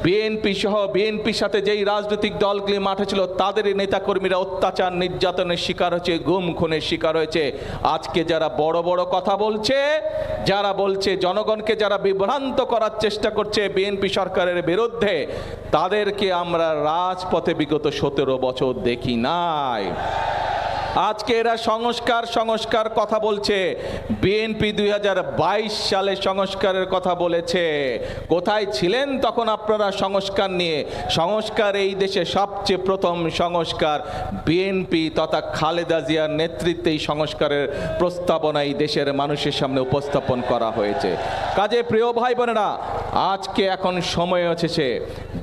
বিএনপি সহ বিএনপির সাথে যেই রাজনৈতিক দলগুলি মাঠে ছিল, তাদেরই নেতাকর্মীরা অত্যাচার নির্যাতনের শিকার হয়েছে, গুম খুনের শিকার হয়েছে। আজকে যারা বড় বড় কথা বলছে, যারা বলছে জনগণকে যারা বিভ্রান্ত করার চেষ্টা করছে বিএনপি সরকারের বিরুদ্ধে, তাদেরকে আমরা রাজপথে বিগত 17 বছর দেখি নাই। আজকে এরা সংস্কার কথা বলছে। বিএনপি 2022 সালে সংস্কারের কথা বলেছে। কোথায় ছিলেন তখন আপনারা সংস্কার নিয়ে? সংস্কার এই দেশে সবচেয়ে প্রথম সংস্কার বিএনপি তথা খালেদা জিয়ার নেতৃত্বে এই সংস্কারের প্রস্তাবনা এই দেশের মানুষের সামনে উপস্থাপন করা হয়েছে। কাজে প্রিয় ভাই বোনেরা, আজকে এখন সময় এসেছে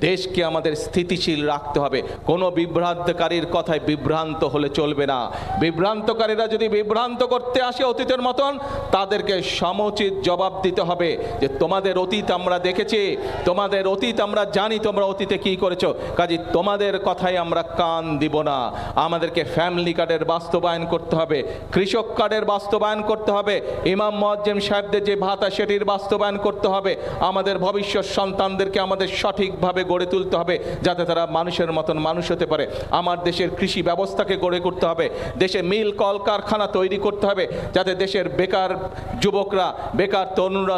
দেশকে আমাদের স্থিতিশীল রাখতে হবে। কোনো বিভ্রান্তকারীর কথায় বিভ্রান্ত হলে চলবে না। বিভ্রান্তকারীরা যদি বিভ্রান্ত করতে আসে অতীতের মতন, তাদেরকে সমুচিত জবাব দিতে হবে যে তোমাদের অতীত আমরা দেখেছি, তোমাদের অতীত আমরা জানি, তোমরা অতীতে কি করেছো, কাজে তোমাদের কথায় আমরা কান দিব না। আমাদেরকে ফ্যামিলি কার্ডের বাস্তবায়ন করতে হবে, কৃষক কার্ডের বাস্তবায়ন করতে হবে, ইমাম মুয়াজ্জিম সাহেবদের যে ভাতা সেটির বাস্তবায়ন করতে হবে। আমাদের ভবিষ্যৎ সন্তানদেরকে আমাদের সঠিকভাবে গড়ে তুলতে হবে যাতে তারা মানুষের মতন মানুষ হতে পারে। আমার দেশের কৃষি ব্যবস্থাকে গড়ে করতে হবে, দেশে মিল কলকারখানা তৈরি করতে হবে যাতে দেশের বেকার যুবকরা, বেকার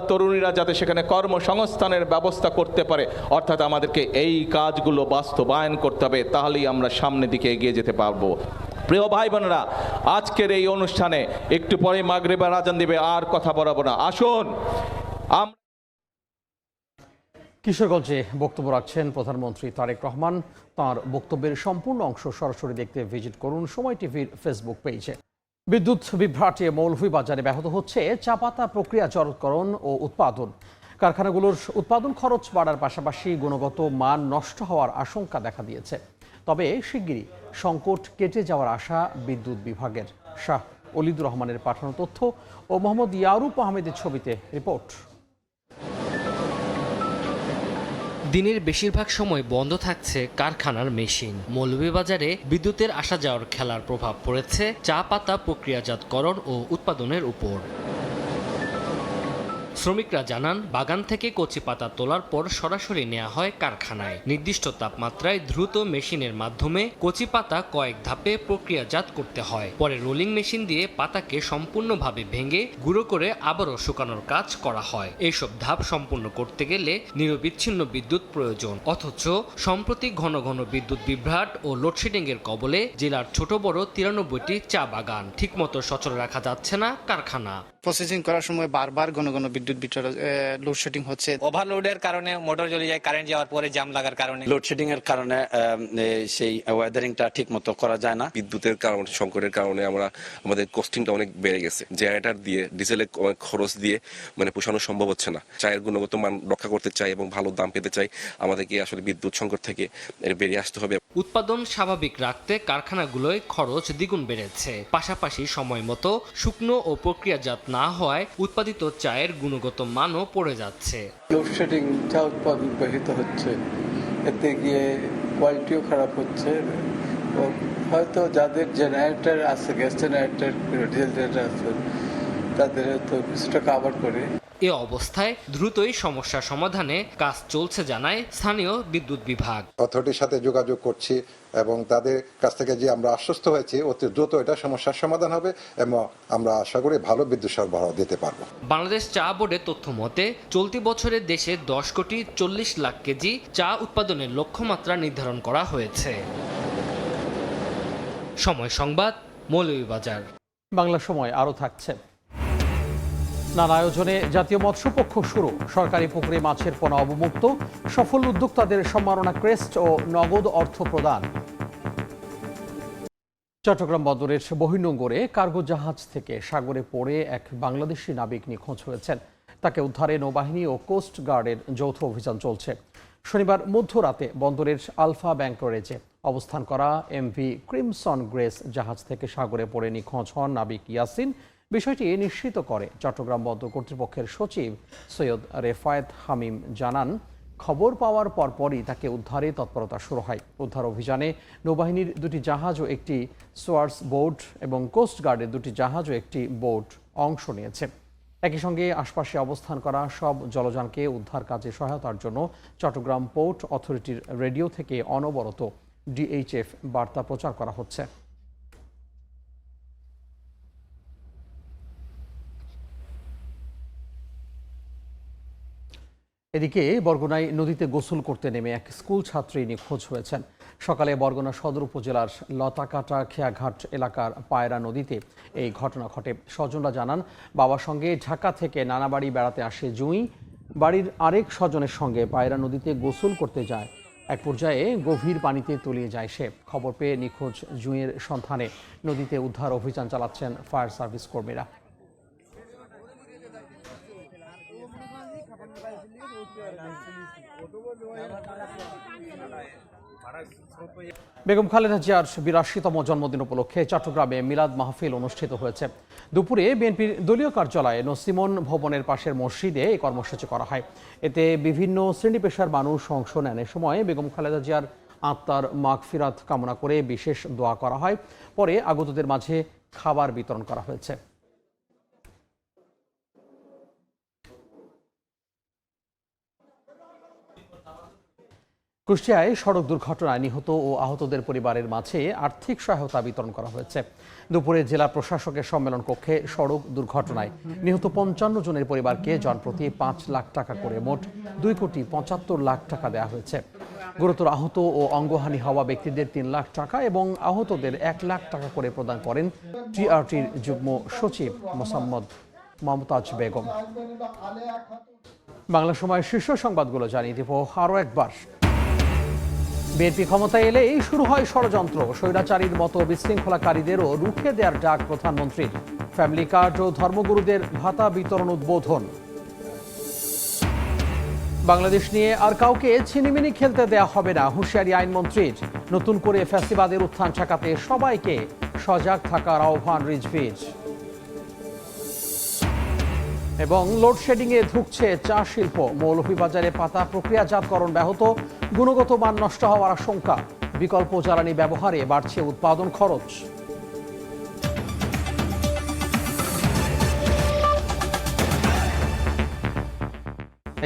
তরুণীরা যাতে সেখানে কর্মসংস্থানের ব্যবস্থা করতে পারে। অর্থাৎ আমাদেরকে এই কাজগুলো বাস্তবায়ন করতে হবে, তাহলেই আমরা সামনের দিকে এগিয়ে যেতে পারবো। প্রিয় ভাই বোনেরা, আজকের এই অনুষ্ঠানে একটু পরে মাগরিবের আজান দিবে, আর কথা বলবো না। আসুন কিশোরগঞ্জে বক্তব্য রাখছেন প্রধানমন্ত্রী তারেক রহমান। তার বক্তব্যের সম্পূর্ণ অংশ সরাসরি দেখতে ভিজিট করুন সময় টিভির ফেসবুক পেজে। বিদ্যুৎ বিভ্রাটে মৌলভীবাজারে ব্যাহত হচ্ছে চা পাতা প্রক্রিয়াজাতকরণ ও উৎপাদন। কারখানাগুলোর উৎপাদন খরচ বাড়ার পাশাপাশি গুণগত মান নষ্ট হওয়ার আশঙ্কা দেখা দিয়েছে। তবে শিগগিরই সংকট কেটে যাওয়ার আশা বিদ্যুৎ বিভাগের। শাহ অলিদুর রহমানের পাঠানো তথ্য ও মোহাম্মদ ইয়ারুপ আহমেদের ছবিতে রিপোর্ট। দিনের বেশিরভাগ সময় বন্ধ থাকছে কারখানার মেশিন। মৌলভীবাজারে বিদ্যুতের আসা যাওয়ার খেলার প্রভাব পড়েছে চা পাতা প্রক্রিয়াজাতকরণ ও উৎপাদনের উপর। শ্রমিকরা জানান, বাগান থেকে কচি পাতা তোলার পর সরাসরি নেওয়া হয় কারখানায়। নির্দিষ্ট তাপমাত্রায় দ্রুত মেশিনের মাধ্যমে কচি পাতা কয়েক ধাপে প্রক্রিয়াজাত করতে হয়। পরে রোলিং মেশিন দিয়ে পাতাকে সম্পূর্ণভাবে ভেঙে গুঁড়ো করে আবারও শুকানোর কাজ করা হয়। এইসব ধাপ সম্পূর্ণ করতে গেলে নিরবিচ্ছিন্ন বিদ্যুৎ প্রয়োজন। অথচ সম্প্রতি ঘন ঘন বিদ্যুৎ বিভ্রাট ও লোডশেডিং এর কবলে জেলার ছোট বড় 93টি চা বাগান। ঠিকমতো সচল রাখা যাচ্ছে না কারখানা। প্রসেসিং করার সময় বারবার ঘন ঘন বিদ্যুৎ লোডশেডিং হচ্ছে। ওভারলোডের কারণে মোটর জ্বলে যায়, কারেন্ট যাওয়ার পরে জাম লাগার কারণে, লোডশেডিং এর কারণে সেই ওয়েদারিংটা ঠিক মতো করা যায় না। বিদ্যুতের কারণে, সংকটের কারণে আমাদের কস্টিংটা অনেক বেড়ে গেছে। জেনারেটর দিয়ে, ডিজেলের খরচ দিয়ে পোষানো সম্ভব হচ্ছে না। চায়ের গুণগত মান রক্ষা করতে চাই এবং ভালো দাম পেতে চাই, আমাদেরকে আসলে বিদ্যুৎ সংকট থেকে বেরিয়ে আসতে হবে। উৎপাদন স্বাভাবিক রাখতে কারখানাগুলোয় খরচ দ্বিগুণ বেড়েছে। পাশাপাশি সময় মতো শুকনো ও প্রক্রিয়াজাত না হওয়ায় উৎপাদিত চায়ের গুণগত মানও পড়ে যাচ্ছে। লোডশেডিং চা উৎপাদন ব্যাহত হচ্ছে, এতে গিয়ে কোয়ালিটিও খারাপ হচ্ছে। হয়তো যাদের জেনারেটর আছে, গ্যাস জেনারেটর, ডিজেল জেনারেটর আছে, তাদের হয়তো কিছুটা কাভার করে। এ অবস্থায় দ্রুতই সমস্যা সমাধানে কাজ চলছে জানায় স্থানীয় বিদ্যুৎ বিভাগ। অথরিটির সাথে যোগাযোগ করছি এবং তাদের কাছ থেকে যে আমরা আশ্বস্ত হয়েছি অতি দ্রুত এটা সমস্যার সমাধান হবে এবং আমরা আশা করি ভালো বিদ্যুৎ সরবরাহ দিতে পারবো। বাংলাদেশ চা বোর্ডের তথ্য মতে চলতি বছরে দেশে 10 কোটি 40 লাখ কেজি চা উৎপাদনের লক্ষ্যমাত্রা নির্ধারণ করা হয়েছে। সময় সংবাদ, মৌলভীবাজার। বাংলা সময় আরও থাকছে। নানা আয়োজনে জাতীয় মৎস্যপক্ষ শুরু। সরকারি পুকুরে মাছের পোনা অবমুক্ত। সফল উদ্যোক্তাদের সম্মাননা ক্রেস্ট ও নগদ অর্থ প্রদান। চট্টগ্রাম বন্দরের বহির্নোঙরে কার্গো জাহাজ থেকে সাগরে পড়ে এক বাংলাদেশি নাবিক নিখোঁজ হয়েছেন। তাকে উদ্ধারে নৌবাহিনী ও কোস্ট গার্ডের যৌথ অভিযান চলছে। শনিবার মধ্যরাতে বন্দরের আলফা ব্যাংকরেজে অবস্থান করা এমভি ক্রিমসন গ্রেস জাহাজ থেকে সাগরে পড়ে নিখোঁজ হন নাবিক ইয়াসিন। বিষয়টি নিশ্চিত করে চট্টগ্রাম বন্দর কর্তৃপক্ষের সচিব সৈয়দ রেফায়েত হামিম জানান, খবর পাওয়ার পরপরই তাকে উদ্ধারে তৎপরতা শুরু হয়। উদ্ধার অভিযানে নৌবাহিনীর 2টি জাহাজ ও একটি সোয়ার্স বোট এবং কোস্ট গার্ডের 2টি জাহাজ ও একটি বোট অংশ নিয়েছে। একই সঙ্গে আশপাশে অবস্থান করা সব জলযানকে উদ্ধার কাজে সহায়তার জন্য চট্টগ্রাম পোর্ট অথরিটির রেডিও থেকে অনবরত ডিএইচএফ বার্তা প্রচার করা হচ্ছে। এদিকে বরগুনায় নদীতে গোসল করতে নেমে এক স্কুল ছাত্রী নিখোঁজ হয়েছেন। সকালে বরগুনা সদর উপজেলার লতাকাটা খেয়াঘাট এলাকার পায়রা নদীতে এই ঘটনা ঘটে। স্বজনরা জানান, বাবার সঙ্গে ঢাকা থেকে নানাবাড়ি বেড়াতে আসে জুঁই। বাড়ির আরেক স্বজনের সঙ্গে পায়রা নদীতে গোসল করতে যায়। এক পর্যায়ে গভীর পানিতে তলিয়ে যায় সে। খবর পেয়ে নিখোঁজ জুঁইয়ের সন্ধানে নদীতে উদ্ধার অভিযান চালাচ্ছেন ফায়ার সার্ভিস কর্মীরা। বেগম খালেদা জিয়ার ৮২তম জন্মদিন উপলক্ষে চট্টগ্রামে মিলাদ মাহফিল অনুষ্ঠিত হয়েছে। দুপুরে বিএনপির দলীয় কার্যালয়ে নসিমন ভবনের পাশের মসজিদে এই কর্মসূচি করা হয়। এতে বিভিন্ন শ্রেণী পেশার মানুষ অংশ নেন। এ সময় বেগম খালেদা জিয়ার আত্মার মাগফিরাত কামনা করে বিশেষ দোয়া করা হয়। পরে আগতদের মাঝে খাবার বিতরণ করা হয়েছে। কুষ্টিয়ায় সড়ক দুর্ঘটনায় নিহত ও আহতদের পরিবারের মাঝে আর্থিক সহায়তা বিতরণ করা হয়েছে। দুপুরে জেলা প্রশাসকের সম্মেলন কক্ষে সড়ক দুর্ঘটনায় নিহত ৫৫ জনের পরিবারকে জনপ্রতি ৫ লাখ টাকা করে মোট ২,৭৫,০০,০০০ টাকা দেওয়া হয়েছে। গুরুতর আহত ও অঙ্গহানি হওয়া ব্যক্তিদের ৩ লাখ টাকা এবং আহতদের ১ লাখ টাকা করে প্রদান করেন টিআরটির যুগ্ম সচিব মোসাম্মদ মমতাজ বেগম। বাংলা সময় শীর্ষ সংবাদগুলো জানিয়ে দেব আরও একবার। বিএনপি ক্ষমতায় এলেই শুরু হয় ষড়যন্ত্র, স্বৈরাচারীর মতো বিশৃঙ্খলাকারীদেরও রুখে দেওয়ার ডাক প্রধানমন্ত্রীর। ফ্যামিলি কার্ড ও ধর্মগুরুদের ভাতা বিতরণ উদ্বোধন। বাংলাদেশ নিয়ে আর কাউকে ছিনিমিনি খেলতে দেয়া হবে না, হুঁশিয়ারি আইনমন্ত্রীর। নতুন করে ফ্যাসিবাদের উত্থান ঠেকাতে সবাইকে সজাগ থাকার আহ্বান রিজভির। এবং লোডশেডিংয়ে ধুঁকছে চা শিল্প, মৌলভীবাজারে পাতা প্রক্রিয়াজাতকরণ ব্যাহত, গুণগত মান নষ্ট হওয়ার আশঙ্কা। বিকল্প জ্বালানি ব্যবহারে বাড়ছে উৎপাদন খরচ।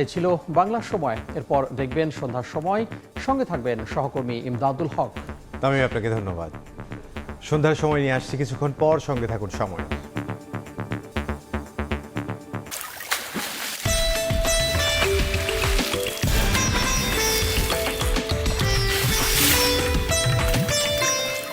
এই ছিল বাংলার সময়। এরপর দেখবেন সন্ধ্যার সময়, সঙ্গে থাকবেন সহকর্মী ইমদাদুল হক। তামিম, আপনাকে ধন্যবাদ। সন্ধ্যার সময় নিয়ে আসছি কিছুক্ষণ পর, সঙ্গে থাকুন সময়।